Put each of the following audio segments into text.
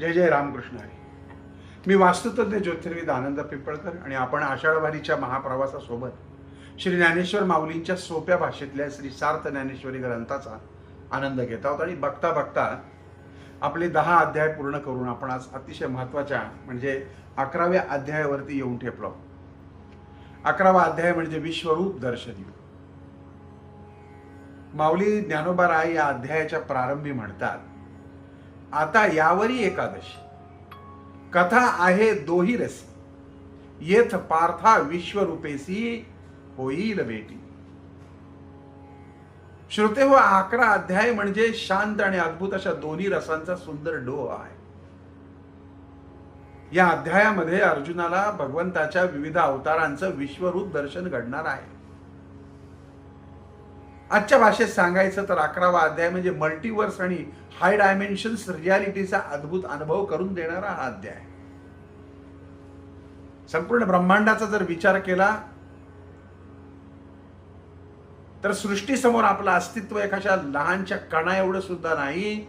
जय जय रामकृष्ण हरी. मी वास्तुतज्ञ ज्योतिर्विद आनंद पिंपळकर आणि आपण आषाढवारीच्या महाप्रवासासोबत श्री ज्ञानेश्वर माऊलींच्या सोप्या भाषेतल्या श्री सार्थ ज्ञानेश्वरी ग्रंथाचा आनंद घेत आहोत. आणि बघता बघता आपले 10 अध्याय पूर्ण करून आपण आज अतिशय महत्त्वाच्या म्हणजे 11व्या अध्यायावरती येऊन ठेपलो. 11वा अध्याय म्हणजे विश्वरूप दर्शन. माऊली ज्ञानोबा राय या अध्यायाच्या प्रारंभी म्हणतात, आता यावरी एकादशी कथा आहे दोही रसी, येथ पार्था विश्वरूपेसी होईल भेटी. श्रोते हो, 11 अध्याय म्हणजे शांत आणि अद्भुत अशा दोन्ही रसांचा सुंदर डोह आहे. या अध्यायामध्ये अर्जुनाला भगवंताच्या विविध अवतारांचं विश्वरूप दर्शन घडणार आहे. आजच्या भाषेत सांगायचं तर 11वा अध्याय म्हणजे मल्टीवर्स आणि हाय डायमेन्शन्स रियालिटीचा अद्भुत अनुभव करून देणारा हा अध्याय. संपूर्ण ब्रह्मांडाचा जर विचार केला तर सृष्टीसमोर आपलं अस्तित्व एखाद्या लहानच्या कणा एवढं सुद्धा नाही.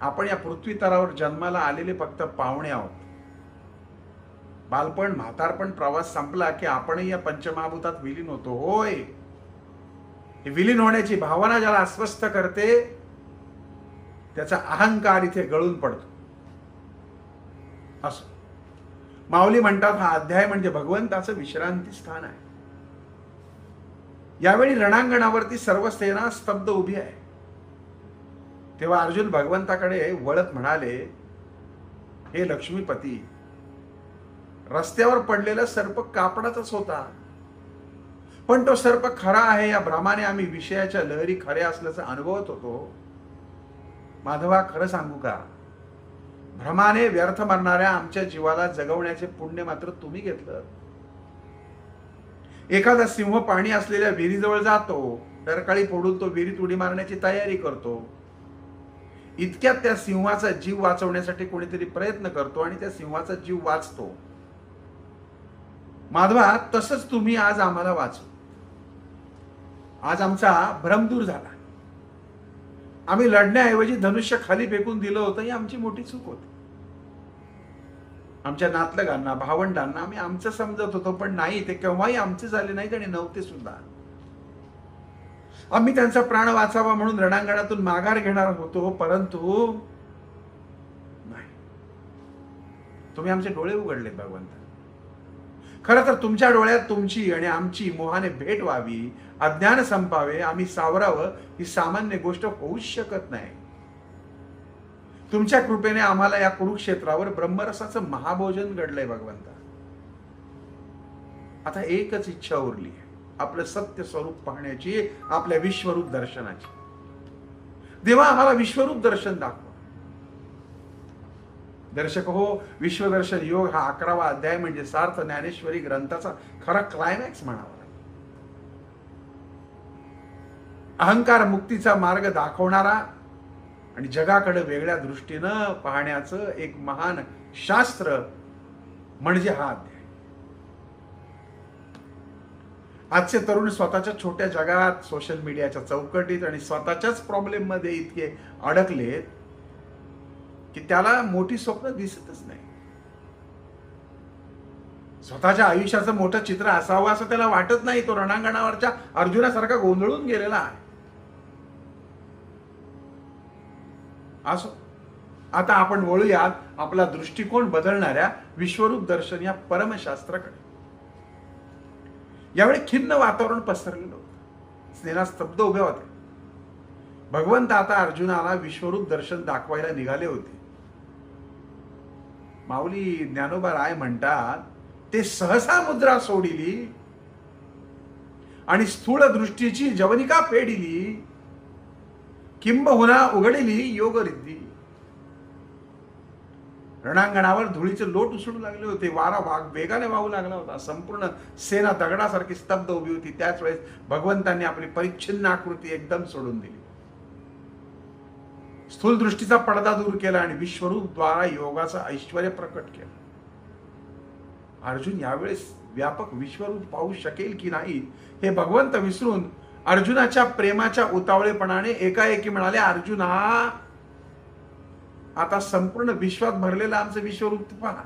आपण या पृथ्वी तलावर जन्माला आलेले फक्त पाहुणे आहोत. बालपण, म्हातारपण, प्रवास संपला की आपणही या पंचमहाभूतात विलीन होतो. होय, विलीन होण्याची भावना ज्याला अस्वस्थ करते त्याचा अहंकार इथे गळून पडतो. असो, माऊली म्हणतात हा अध्याय म्हणजे भगवंताचं विश्रांती स्थान आहे. यावेळी रणांगणावरती सर्व सेना स्तब्ध उभी आहे. तेव्हा अर्जुन भगवंताकडे वळत म्हणाले, हे लक्ष्मीपती, रस्त्यावर पडलेला सर्प कापडाचाच होता, पण तो सर्प खरा आहे या भ्रमाने आम्ही विषयाच्या लहरी खऱ्या असल्याचं अनुभवत होतो. माधवा, खरं सांगू का, भ्रमाने व्यर्थ मरणाऱ्या आमच्या जीवाला जगवण्याचे पुण्य मात्र तुम्ही घेतलं. एखादा सिंह पाणी असलेल्या विहिरीजवळ जातो, डरकाळी फोडून तो विहिरीत उडी मारण्याची तयारी करतो. इतक्यात त्या सिंहाचा जीव वाचवण्यासाठी कोणीतरी प्रयत्न करतो आणि त्या सिंहाचा जीव वाचतो. माधवा, तसंच तुम्ही आज आम्हाला वाचव. आज आमचा भ्रम दूर झाला. आम्ही लढण्याऐवजी धनुष्य खाली फेकून दिलं होतं, ही आमची मोठी चूक होती. आमच्या नातलगांना, भावंडांना आम्ही आमचं समजत होतो, पण नाही, ते केव्हाही आमचे झाले नाहीत आणि नव्हते सुद्धा. आम्ही त्यांचा प्राण वाचावा म्हणून रणांगणातून माघार घेणार होतो, परंतु नाही, तुम्ही आमचे डोळे उघडले भगवंता. खरं तर तुमच्या डोळ्यात तुमची आणि आमची मोहाने भेट व्हावी, अज्ञान संपावे, आम्ही सावरावं, ही सामान्य गोष्ट होऊच शकत नाही. तुमच्या कृपेने आम्हाला या कुरुक्षेत्रावर ब्रह्मरसाचं महाभोजन घडलंय भगवंता. आता एकच इच्छा उरली आहे, आपलं सत्य स्वरूप पाहण्याची, आपल्या विश्वरूप दर्शनाची. देवा, आम्हाला विश्वरूप दर्शन दाखवा. दर्शक हो, विश्वदर्शन योग हा 11वा अध्याय म्हणजे सार्थ ज्ञानेश्वरी ग्रंथाचा खरा क्लायमॅक्स म्हणावा. अहंकार मुक्तीचा मार्ग दाखवणारा आणि जगाकडे वेगळ्या दृष्टीनं पाहण्याचं एक महान शास्त्र म्हणजे हा अध्याय. आजचे तरुण स्वतःच्या छोट्या जगात, सोशल मीडियाच्या चौकटीत आणि स्वतःच्याच प्रॉब्लेम मध्ये इतके अडकलेत की त्याला मोठी स्वप्न दिसतच नाही. स्वतःच्या आयुष्याचं मोठं चित्र असावं असं त्याला वाटत नाही. तो रणांगणावरच्या अर्जुनासारखा गोंधळून गेलेला आहे. असो, आता आपण वळूयात आपला दृष्टिकोन बदलणाऱ्या विश्वरूप दर्शन या परमशास्त्राकडे. यावेळी खिन्न वातावरण पसरलेलं होतं. सेना स्तब्ध उभ्या होत्या. भगवंत आता अर्जुनाला विश्वरूप दर्शन दाखवायला निघाले होते. माऊली ज्ञानोबा राय म्हणतात, ते सहसा मुद्रा सोडिली आणि स्थूल दृष्टीची जवनिका फेडिली, किंबहुना उघडली योग रिद्धी. रणांगणावर धुळीचे लोट उसळू लागले होते. वारा वेगाने वाहू लागला होता. संपूर्ण सेना दगडासारखी स्तब्ध उभी होती. त्याच वेळेस भगवंतांनी आपली परिच्छिन्न आकृती एकदम सोडून दिली. स्थूल दृष्टीचा पडदा दूर केला आणि विश्वरूप द्वारा योगाचं ऐश्वर्य प्रकट केलं. अर्जुन यावेळेस व्यापक विश्वरूप पाहू शकेल की नाही हे भगवंत विसरून अर्जुनाच्या प्रेमाच्या उतावळेपणाने एकाएकी म्हणाले, अर्जुना, आता संपूर्ण विश्वात भरलेलं आमचं विश्वरूप पहा.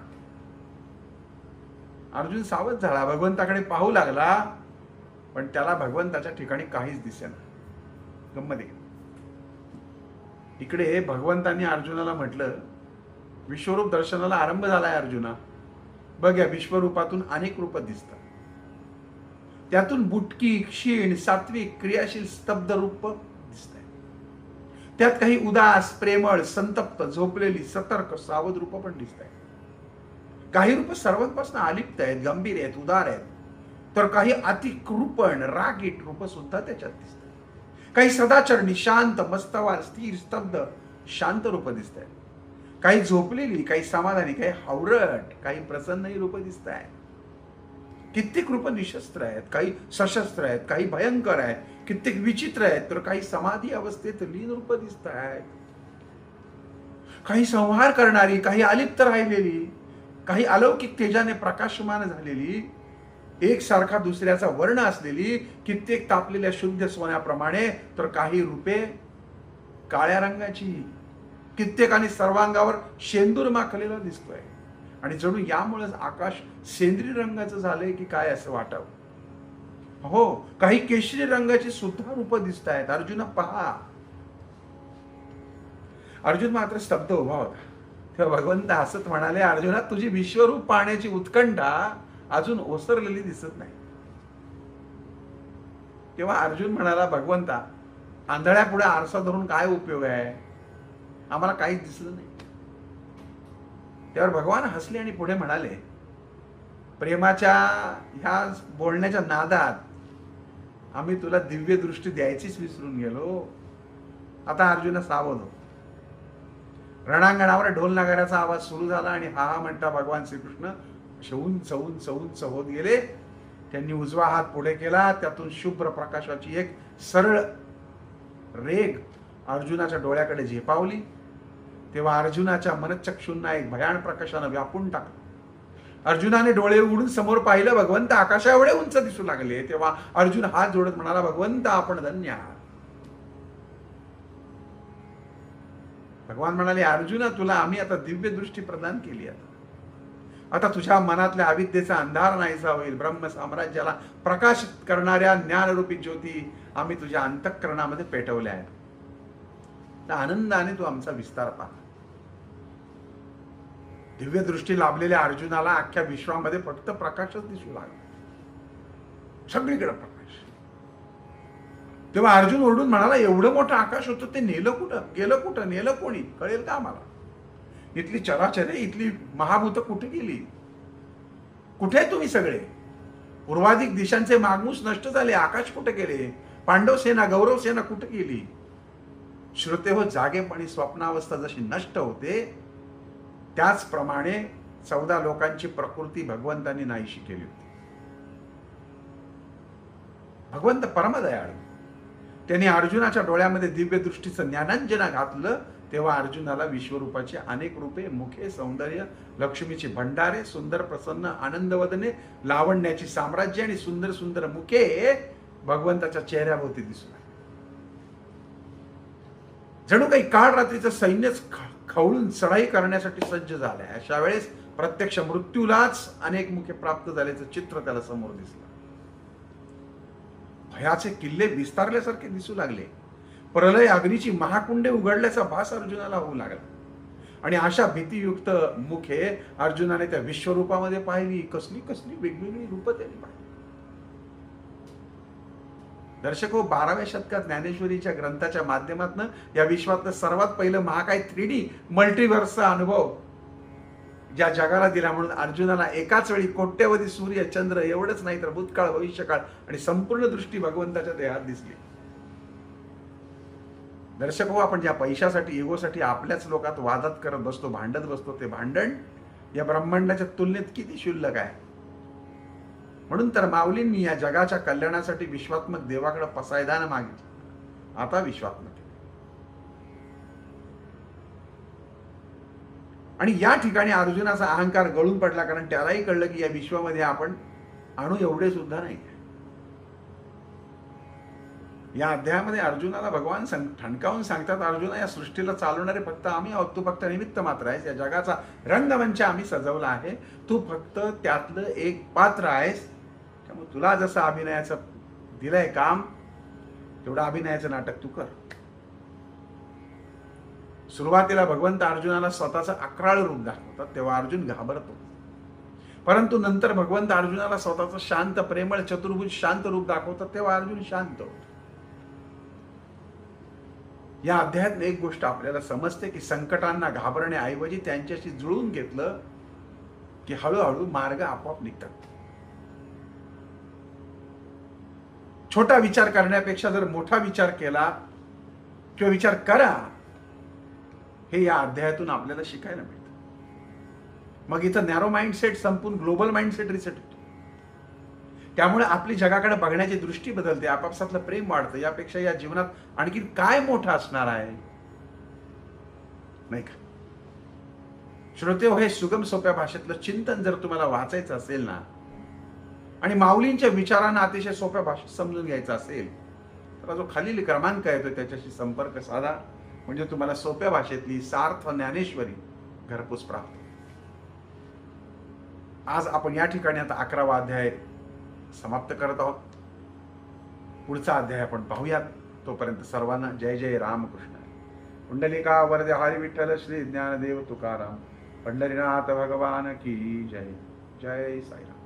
अर्जुन सावध झाला, भगवंताकडे पाहू लागला, पण त्याला भगवंताच्या ठिकाणी काहीच दिसेना. गंमत आहे. इकडे भगवंतांनी अर्जुनाला म्हटलं, विश्वरूप दर्शनाला आरंभ झालाय अर्जुना. बघ, या विश्वरूपातून अनेक रूप दिसतात. त्यातून बुटकी, क्षीण, सात्विक, क्रियाशील, स्तब्ध रूप दिसत आहे. त्यात काही उदास, प्रेमळ, संतप्त, झोपलेली, सतर्क, सावध रूप पण दिसत आहे. काही रूप सर्वांपासून अलिप्त आहेत, गंभीर आहेत, उदार आहेत, तर काही अतिकृपण, रागीट रूप सुद्धा त्याच्यात दिसत आहे. काही सदाचरणी, शांत, मस्तवाल, स्थिर, स्तब्ध, शांत रूप दिसत आहेत. काही झोपलेली, काही समाधानी, काही हावरट, काही प्रसन्नही रूप दिसत आहेत. कित्येक रूप निशस्त्र आहेत, काही सशस्त्र आहेत, काही भयंकर आहेत, कित्येक विचित्र आहेत, तर काही समाधी अवस्थेत लीन रूप दिसत आहेत. काही संहार करणारी, काही अलिप्त राहिलेली, काही अलौकिक तेजाने प्रकाशमान झालेली, एक सारखा दुसऱ्याचा वर्ण असलेली, कित्येक तापलेल्या शुद्ध सोन्याप्रमाणे, तर काही रूपे काळ्या रंगाची, कित्येकाने सर्वांगावर शेंदूर माखलेला दिसतोय. आणि जणू यामुळेच आकाश सेंद्रिय रंगाचं झालंय की काय असं वाटावं. हो, काही केशरी रंगाची सुद्धा रूप दिसत आहेत. अर्जुन पहा. अर्जुन मात्र स्तब्ध उभा होता. तेव्हा भगवंत हसत म्हणाले, अर्जुना, तुझी विश्वरूप पाहण्याची उत्कंठा अजून ओसरलेली दिसत नाही. तेव्हा अर्जुन म्हणाला, भगवंता, आंधळ्या पुढे आरसा धरून काय उपयोग आहे, आम्हाला काहीच दिसलं नाही. त्यावर भगवान हसले आणि पुढे म्हणाले, प्रेमाच्या ह्या बोलण्याच्या नादात आम्ही तुला दिव्य दृष्टी द्यायचीच विसरून गेलो. आता अर्जुन सावध हो. रणांगणावर ढोल नगाऱ्याचा आवाज सुरू झाला आणि हा हा म्हणता भगवान श्रीकृष्ण उंच होत गेले. त्यांनी उजवा हात पुढे केला, त्यातून शुभ्र प्रकाशाची एक सरळ रेघ अर्जुनाच्या डोळ्याकडे झेपावली. तेव्हा अर्जुनाच्या मनचक्षूंना एक भयान प्रकाशानं व्यापून टाकलं. अर्जुनाने डोळे उघडून समोर पाहिलं, भगवंत आकाशा एवढे उंच दिसू लागले. तेव्हा अर्जुन हात जोडत म्हणाला, भगवंत, आपण धन्य आहात. भगवान म्हणाले, अर्जुना, तुला आम्ही आता दिव्य दृष्टी प्रदान केली. आता तुझ्या मनातल्या अविद्येचा अंधार नाहीसा होईल. ब्रह्म साम्राज्याला प्रकाशित करणाऱ्या ज्ञानरूपी ज्योती आम्ही तुझ्या अंतःकरणामध्ये पेटवल्या आहेत. आनंदाने तू आमचा विस्तार पहा. दिव्य दृष्टी लाभलेल्या अर्जुनाला अख्ख्या विश्वामध्ये फक्त प्रकाशच दिसू लागला, सगळीकडे प्रकाश. तेव्हा अर्जुन ओरडून म्हणाला, एवढं मोठं आकाश होतं, ते नेलं कुठं, गेलं कुठं, नेलं कोणी, कळेल का आम्हाला? इथली चराचरे, इथली महाभूत कुठे गेली? कुठे तुम्ही सगळे? पूर्वाधिक दिशांचे मागमूस नष्ट झाले, आकाश कुठे गेले? पांडव सेना, गौरव सेना कुठे गेली? श्रोते हो, जागेपणी स्वप्नावस्था जशी नष्ट होते, त्याचप्रमाणे 14 लोकांची प्रकृती भगवंतांनी नाहीशी केली होती. भगवंत परमदयाळू. त्यांनी अर्जुनाच्या डोळ्यामध्ये दिव्य दृष्टीचं ज्ञानांजना घातलं. तेव्हा अर्जुनाला विश्वरूपाची अनेक रूपे, मुखे, सौंदर्य, लक्ष्मीची भंडारे, सुंदर प्रसन्न आनंदवदने, लावण्याची साम्राज्य आणि सुंदर सुंदर मुखे भगवंताच्या चेहऱ्याभोवती दिसू लागली. जणू काही काळ रात्रीचं सैन्यच खवळून चढाई करण्यासाठी सज्ज झालंय. अशा वेळेस प्रत्यक्ष मृत्यूलाच अनेक मुखे प्राप्त झाल्याचं चित्र त्याला समोर दिसलं. भयाचे किल्ले विस्तारल्यासारखे दिसू लागले. प्रलय अग्नीची महाकुंडे उघडल्याचा भास अर्जुनाला होऊ लागला. आणि अशा भीतीयुक्त मुखे अर्जुनाने त्या विश्वरूपामध्ये पाहिली. कसली कसली वेगवेगळी रूप त्यांनी पाहिली. दर्शक हो, 12व्या शतकात ज्ञानेश्वरीच्या ग्रंथाच्या माध्यमातून या विश्वातलं सर्वात पहिलं महाकाय 3D मल्टीव्हर्सचा अनुभव ज्या जगाला दिला. म्हणून अर्जुनाला एकाच वेळी कोट्यवधी सूर्य, चंद्र एवढंच नाही तर भूतकाळ, भविष्यकाळ आणि संपूर्ण दृष्टी भगवंताच्या देहात दिसली. दर्शक हो, आपण ज्या पैशासाठी, इगोसाठी आपल्याच लोकात वादात करत बसतो, भांडत बसतो, ते भांडण या ब्रह्मांडाच्या तुलनेत किती क्षुल्लक आहे. म्हणून तर माऊलींनी या जगाच्या कल्याणासाठी विश्वात्मक देवाकडे पसायदान मागितलं. आता विश्वात्मक. आणि या ठिकाणी अर्जुनाचा अहंकार गळून पडला, कारण त्यालाही कळलं की या विश्वामध्ये आपण अणू एवढे सुद्धा नाही. या अध्यायामध्ये अर्जुनाला भगवान ठणकावून सांगतात, अर्जुना या सृष्टीला चालवणारे फक्त आम्ही आहोत, तू फक्त निमित्त मात्र आहेस. या जगाचा रंगमंच आम्ही सजवला आहे, तू फक्त त्यातलं एक पात्र आहेस. त्यामुळे तुला जसं अभिनयाचं दिलंय काम, तेवढं अभिनयाचं नाटक तू कर. सुरुवातीला भगवंत अर्जुनाला स्वतःचं अक्राळ रूप दाखवतात, तेव्हा अर्जुन घाबरतो. परंतु नंतर भगवंत अर्जुनाला स्वतःचं शांत, प्रेमळ, चतुर्भुज शांत रूप दाखवतात, तेव्हा अर्जुन शांत होतो. या अध्यायात एक गोष्ट आपल्याला समजते की संकटांना घाबरण्याऐवजी त्यांच्याशी जुळून घेतलं की हळूहळू मार्ग आपोआप निघतात. छोटा विचार करण्यापेक्षा जर मोठा विचार केला किंवा विचार करा, हे या अध्यायातून आपल्याला शिकायला मिळतं. मग इथं नॅरो माइंडसेट संपून ग्लोबल माइंडसेट रिसेट होतो. त्यामुळे आपली जगाकडे बघण्याची दृष्टी बदलते, आपापसातलं प्रेम वाढतं. यापेक्षा या जीवनात आणखी काय मोठं असणार आहे, नाही का? श्रोते, हे सुगम सोप्या भाषेतलं चिंतन जर तुम्हाला वाचायचं असेल ना, आणि माऊलींच्या विचारांना अतिशय सोप्या भाषेत समजून घ्यायचं असेल, तर जो खालील क्रमांक येतो त्याच्याशी संपर्क साधा. म्हणजे तुम्हाला सोप्या भाषेतली सार्थ ज्ञानेश्वरी घरपोच प्राप्त. आज आपण या ठिकाणी आता 11वा अध्याय समाप्त करत आहोत. पुढचा अध्याय आपण पाहूयात. तोपर्यंत सर्वांना जय जय रामकृष्ण. कुंडलिका वरदे हरी विठ्ठल श्री ज्ञानदेव तुकाराम पंढरीनाथ भगवान की जय. जय साईराम.